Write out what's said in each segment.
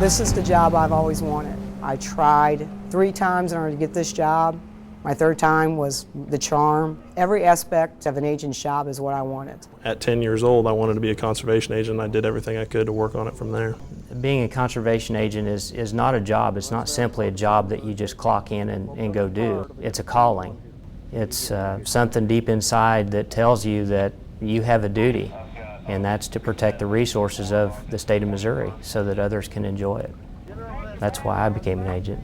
This is the job I've always wanted. I tried 3 times in order to get this job. My 3rd time was the charm. Every aspect of an agent's job is what I wanted. At 10 years old, I wanted to be a conservation agent. I did everything I could to work on it from there. Being a conservation agent is not a job. It's not simply a job that you just clock in and go do. It's a calling. It's something deep inside that tells you that you have a duty, and that's to protect the resources of the state of Missouri so that others can enjoy it. That's why I became an agent.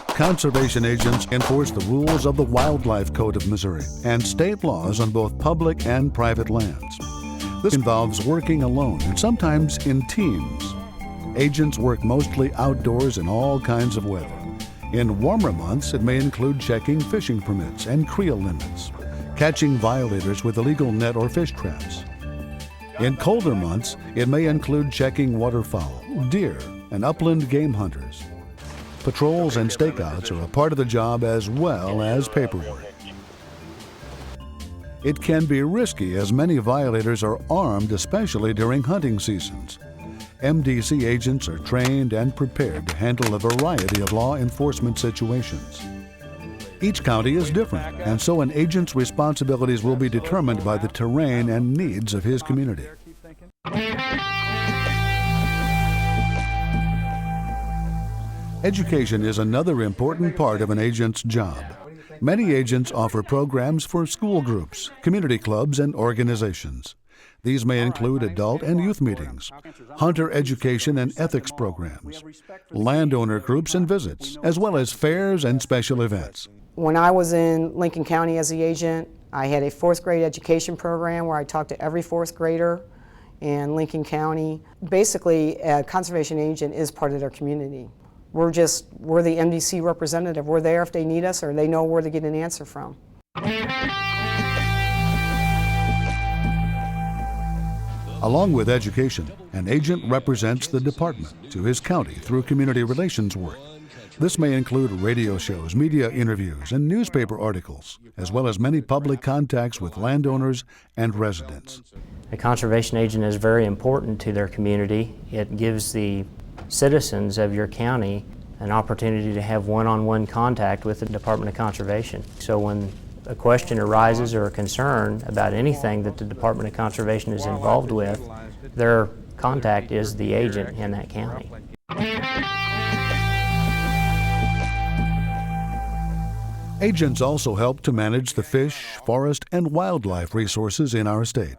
Conservation agents enforce the rules of the Wildlife Code of Missouri and state laws on both public and private lands. This involves working alone and sometimes in teams. Agents work mostly outdoors in all kinds of weather. In warmer months, it may include checking fishing permits and creel limits, catching violators with illegal net or fish traps. In colder months, it may include checking waterfowl, deer, and upland game hunters. Patrols and stakeouts are a part of the job as well as paperwork. It can be risky as many violators are armed, especially during hunting seasons. MDC agents are trained and prepared to handle a variety of law enforcement situations. Each county is different, and so an agent's responsibilities will be determined by the terrain and needs of his community. Education is another important part of an agent's job. Many agents offer programs for school groups, community clubs, and organizations. These may include adult and youth meetings, hunter education and ethics programs, landowner groups and visits, as well as fairs and special events. When I was in Lincoln County as the agent, I had a 4th grade education program where I talked to every 4th grader in Lincoln County. Basically, a conservation agent is part of their community. We're the MDC representative. We're there if they need us or they know where to get an answer from. Along with education, an agent represents the department to his county through community relations work. This may include radio shows, media interviews, and newspaper articles, as well as many public contacts with landowners and residents. A conservation agent is very important to their community. It gives the citizens of your county an opportunity to have one-on-one contact with the Department of Conservation. So when a question arises or a concern about anything that the Department of Conservation is involved with, their contact is the agent in that county. Agents also help to manage the fish, forest, and wildlife resources in our state.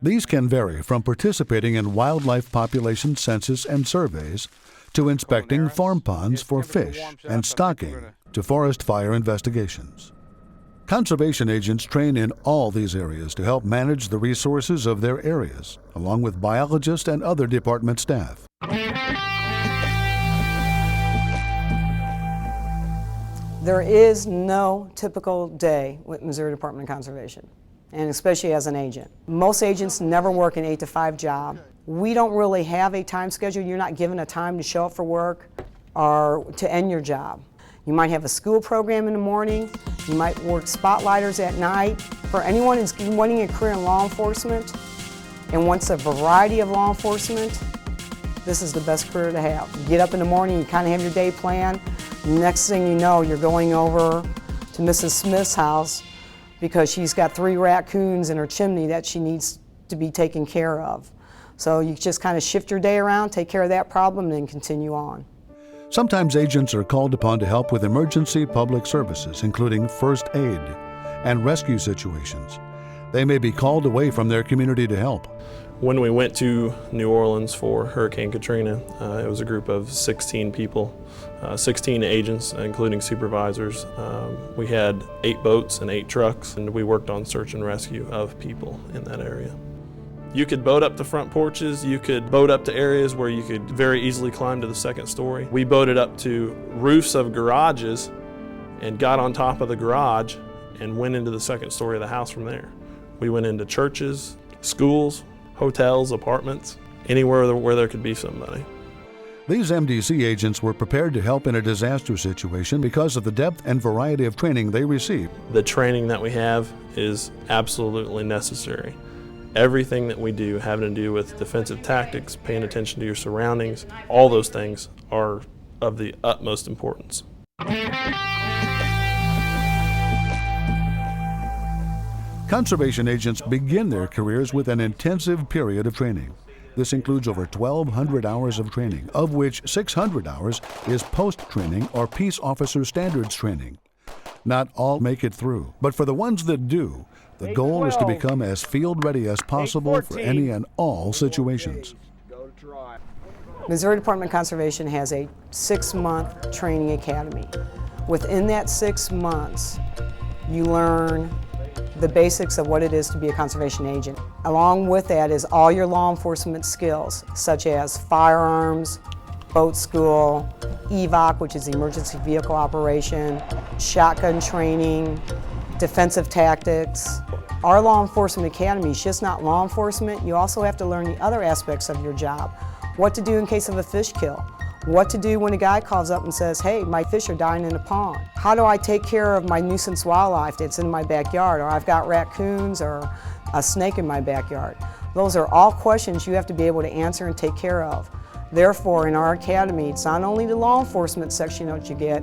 These can vary from participating in wildlife population census and surveys to inspecting farm ponds for fish and stocking to forest fire investigations. Conservation agents train in all these areas to help manage the resources of their areas, along with biologists and other department staff. There is no typical day with Missouri Department of Conservation, and especially as an agent. Most agents never work an 8 to 5 job. We don't really have a time schedule. You're not given a time to show up for work or to end your job. You might have a school program in the morning. You might work spotlighters at night. For anyone who's wanting a career in law enforcement and wants a variety of law enforcement, this is the best career to have. You get up in the morning, you kind of have your day planned. Next thing you know, you're going over to Mrs. Smith's house because she's got 3 raccoons in her chimney that she needs to be taken care of. So you just kind of shift your day around, take care of that problem, and then continue on. Sometimes agents are called upon to help with emergency public services, including first aid and rescue situations. They may be called away from their community to help. When we went to New Orleans for Hurricane Katrina, it was a group of 16 people, 16 agents, including supervisors. We had 8 boats and 8 trucks, and we worked on search and rescue of people in that area. You could boat up to front porches, you could boat up to areas where you could very easily climb to the 2nd story. We boated up to roofs of garages and got on top of the garage and went into the 2nd story of the house from there. We went into churches, schools, hotels, apartments, anywhere where there could be somebody. These MDC agents were prepared to help in a disaster situation because of the depth and variety of training they received. The training that we have is absolutely necessary. Everything that we do having to do with defensive tactics, paying attention to your surroundings, all those things are of the utmost importance. Conservation agents begin their careers with an intensive period of training. This includes over 1,200 hours of training, of which 600 hours is post-training or peace officer standards training. Not all make it through, but for the ones that do, the goal is to become as field-ready as possible for any and all situations. Missouri Department of Conservation has a 6-month training academy. Within that 6 months, you learn the basics of what it is to be a conservation agent. Along with that is all your law enforcement skills, such as firearms, boat school, EVOC, which is the emergency vehicle operation, shotgun training, defensive tactics. Our law enforcement academy is just not law enforcement. You also have to learn the other aspects of your job. What to do in case of a fish kill. What to do when a guy calls up and says, hey, my fish are dying in the pond. How do I take care of my nuisance wildlife that's in my backyard, or I've got raccoons or a snake in my backyard? Those are all questions you have to be able to answer and take care of. Therefore, in our academy, it's not only the law enforcement section that you get,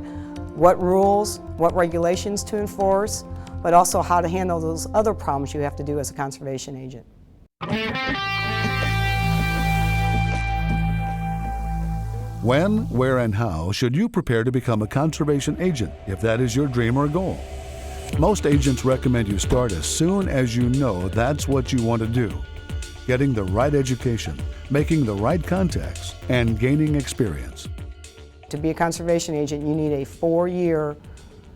what rules, what regulations to enforce, but also how to handle those other problems you have to do as a conservation agent. When, where, and how should you prepare to become a conservation agent if that is your dream or goal? Most agents recommend you start as soon as you know that's what you want to do. Getting the right education, making the right contacts, and gaining experience. To be a conservation agent, you need a 4-year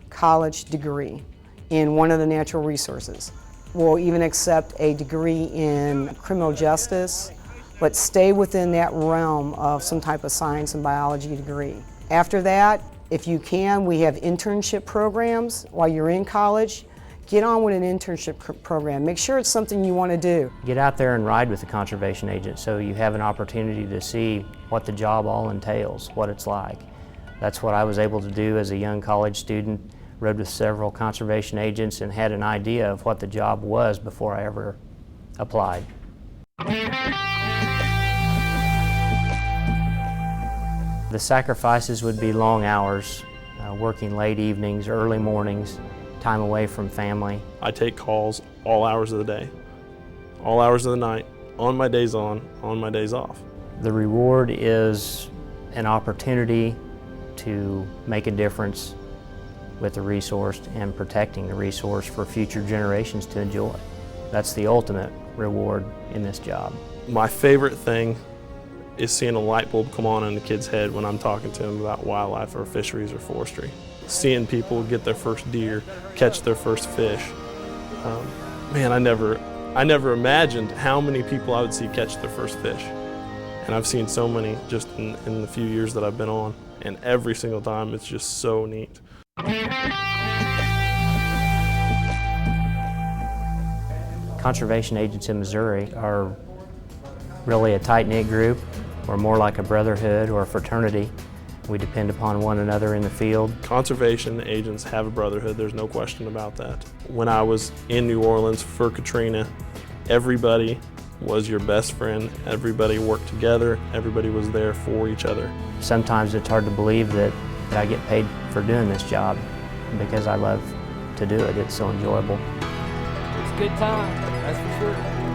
college degree in one of the natural resources. We'll even accept a degree in criminal justice, but stay within that realm of some type of science and biology degree. After that, if you can, we have internship programs while you're in college. Get on with an internship program. Make sure it's something you want to do. Get out there and ride with the conservation agent so you have an opportunity to see what the job all entails, what it's like. That's what I was able to do as a young college student. Rode with several conservation agents and had an idea of what the job was before I ever applied. The sacrifices would be long hours, working late evenings, early mornings, time away from family. I take calls all hours of the day, all hours of the night, on my days on my days off. The reward is an opportunity to make a difference with the resource and protecting the resource for future generations to enjoy. That's the ultimate reward in this job. My favorite thing is seeing a light bulb come on in the kid's head when I'm talking to them about wildlife or fisheries or forestry. Seeing people get their first deer, catch their first fish. Man, I never imagined how many people I would see catch their first fish. And I've seen so many just in the few years that I've been on. And every single time it's just so neat. Conservation agents in Missouri are really a tight-knit group. We're more like a brotherhood or a fraternity. We depend upon one another in the field. Conservation agents have a brotherhood, there's no question about that. When I was in New Orleans for Katrina, everybody was your best friend. Everybody worked together, everybody was there for each other. Sometimes it's hard to believe that I get paid for doing this job because I love to do it. It's so enjoyable. It's a good time, that's for sure.